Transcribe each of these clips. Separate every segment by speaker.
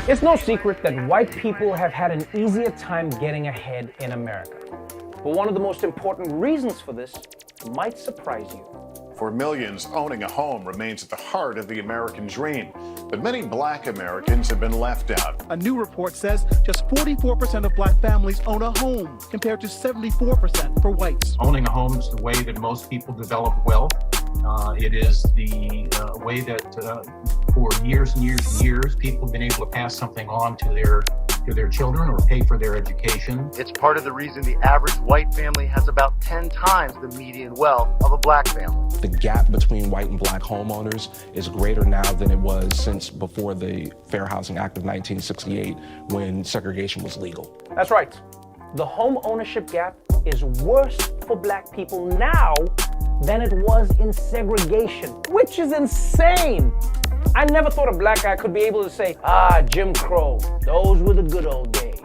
Speaker 1: It's no secret that white people have had an easier time getting ahead in America. But one of the most important reasons for this might surprise you.
Speaker 2: For millions, owning a home remains at the heart of the American dream. But many black Americans have been left out.
Speaker 3: A new report says just 44% of black families own a home, compared to 74% for whites.
Speaker 4: Owning a home is the way that most people develop wealth. It is the way that for years and years and years, people have been able to pass something on to their children or pay for their education.
Speaker 5: It's part of the reason the average white family has about 10 times the median wealth of a black family.
Speaker 6: The gap between white and black homeowners is greater now than it was since before the Fair Housing Act of 1968, when segregation was legal.
Speaker 1: That's right. The home ownership gap is worse for black people now than it was in segregation, which is insane. I never thought a black guy could be able to say, Jim Crow, those were the good old days.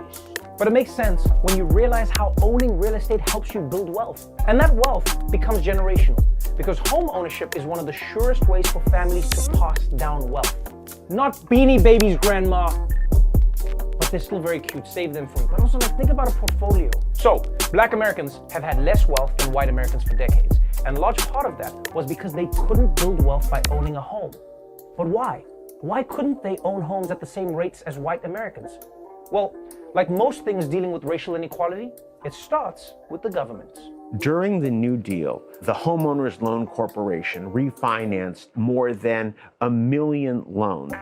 Speaker 1: But it makes sense when you realize how owning real estate helps you build wealth. And that wealth becomes generational, because home ownership is one of the surest ways for families to pass down wealth. Not Beanie Babies, grandma, but they're still very cute, save them for me. But also, think about a portfolio. So, black Americans have had less wealth than white Americans for decades. And a large part of that was because they couldn't build wealth by owning a home. But why? Why couldn't they own homes at the same rates as white Americans? Well, like most things dealing with racial inequality, it starts with the government.
Speaker 7: During the New Deal, the Homeowners Loan Corporation refinanced more than 1 million loans.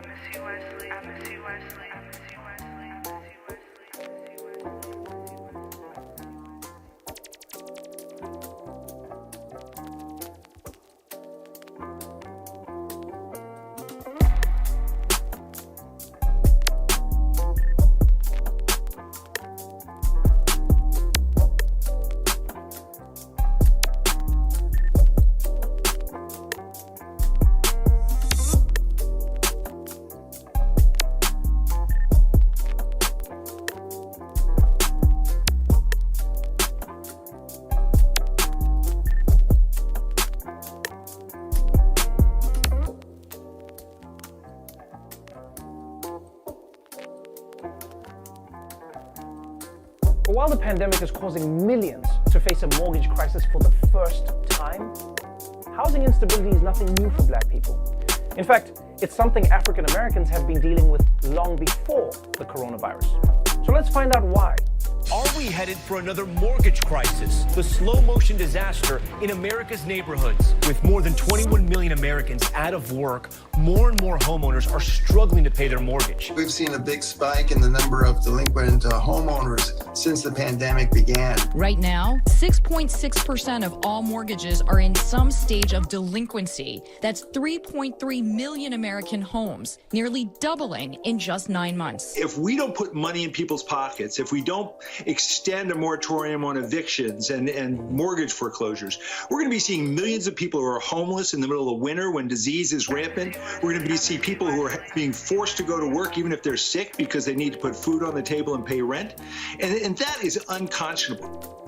Speaker 1: But while the pandemic is causing millions to face a mortgage crisis for the first time, housing instability is nothing new for black people. In fact, it's something African Americans have been dealing with long before the coronavirus. So let's find out why.
Speaker 8: Are we headed for another mortgage crisis? The slow-motion disaster in America's neighborhoods. With more than 21 million Americans out of work, more and more homeowners are struggling to pay their mortgage.
Speaker 9: We've seen a big spike in the number of delinquent homeowners since the pandemic began.
Speaker 10: Right now, 6.6% of all mortgages are in some stage of delinquency. That's 3.3 million American homes, nearly doubling in just 9 months.
Speaker 11: If we don't put money in people's pockets, if we don't extend a moratorium on evictions and mortgage foreclosures, we're going to be seeing millions of people who are homeless in the middle of winter when disease is rampant. We're going to see people who are being forced to go to work even if they're sick because they need to put food on the table and pay rent. And that is unconscionable.